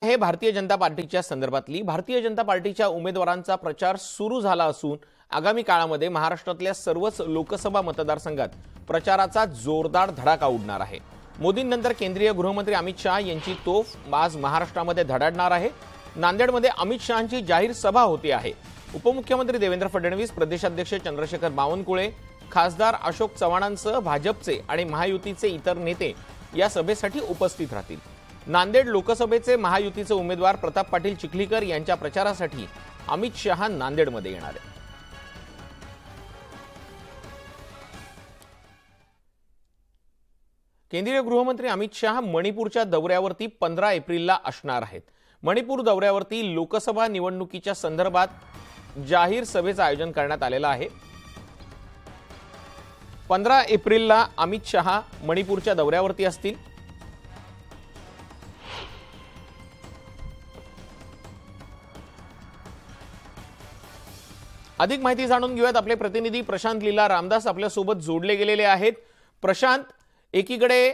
हे भारतीय जनता पार्टीच्या संदर्भातली भारतीय जनता पार्टीच्या उमेदवारांचा प्रचार सुरू झाला असून आगामी काळामध्ये महाराष्ट्रातल्या सर्वच लोकसभा मतदारसंघात प्रचाराचा जोरदार धडाका उडणार आहे। मोदींनंतर केंद्रीय गृहमंत्री अमित शाह यांची तोफ आज महाराष्ट्रामध्ये धडाडणार आहे। नांदेडमध्ये अमित शहांची जाहीर सभा होती आहे। उपमुख्यमंत्री देवेंद्र फडणवीस, प्रदेशाध्यक्ष चंद्रशेखर बावनकुळे, खासदार अशोक चव्हाणांसह भाजपचे आणि महायुतीचे इतर नेते या सभेसाठी उपस्थित राहतील। नांदेड लोकसभेचे महायुतीचे उमेदवार प्रताप पाटील चिखलीकर यांच्या प्रचारासाठी अमित शहा नांदेडमध्ये येणार आहेत। केंद्रीय गृहमंत्री अमित शहा मणिपूरच्या दौऱ्यावरती 15 एप्रिलला असणार आहेत। मणिपूर दौऱ्यावरती लोकसभा निवडणुकीच्या संदर्भात जाहीर सभेचं आयोजन करण्यात आलेलं आहे। 15 एप्रिलला अमित शहा मणिपूरच्या दौऱ्यावरती असतील। अधिक माहिती जाणून घेऊयात। आपले प्रतिनिधी प्रशांत लीला रामदास आपल्या सोबत जोडले गेलेले आहेत। प्रशांत, एकीकडे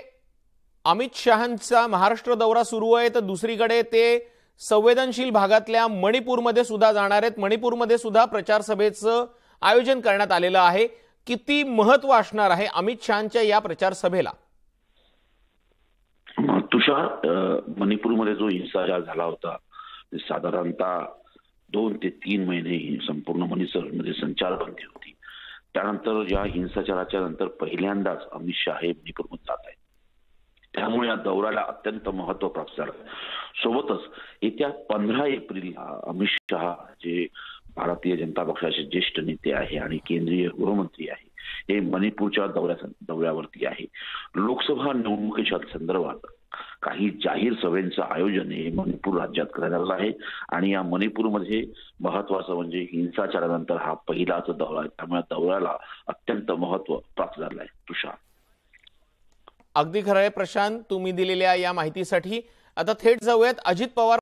अमित शहांचा महाराष्ट्र दौरा सुरू आहे तर दुसरीकडे ते संवेदनशील भागातल्या मणिपूरमध्ये सुद्धा जाणार आहेत। मणिपूरमध्ये सुद्धा प्रचार सभेचं आयोजन करण्यात आलेलं आहे। किती महत्त्व असणार आहे अमित शहांच्या या प्रचार सभेला? तुषार, मणिपूरमध्ये जो हिंसाचार झाला होता साधारणतः 2 ते 3 महिने संपूर्ण मणिपूरमध्ये संचारबंदी होती। त्यानंतर या हिंसाचाराच्या नंतर पहिल्यांदाच अमित शहा हे मणिपूरमध्ये जात आहेत। त्यामुळे या दौऱ्याला अत्यंत महत्त्व प्राप्त झालं। सोबतच येत्या 15 एप्रिलला अमित शहा जे भारतीय जनता पक्षाचे ज्येष्ठ नेते आहे आणि केंद्रीय गृहमंत्री आहे हे मणिपूरच्या दौऱ्यावरती आहे। लोकसभा निवडणुकीच्या संदर्भात काही जाहीर सभेंचं आयोजन हे मणिपूर राज्यात करण्यात आलं आहे आणि या मणिपूरमध्ये महत्त्वाचं म्हणजे हिंसाचारानंतर हा पहिलाच दौरा आहे। त्यामुळे दौऱ्याला अत्यंत महत्त्व प्राप्त झालं आहे। तुषार, अगदी खरं आहे प्रशांत, तुम्ही दिलेल्या या माहितीसाठी। आता थेट जाऊयात अजित पवार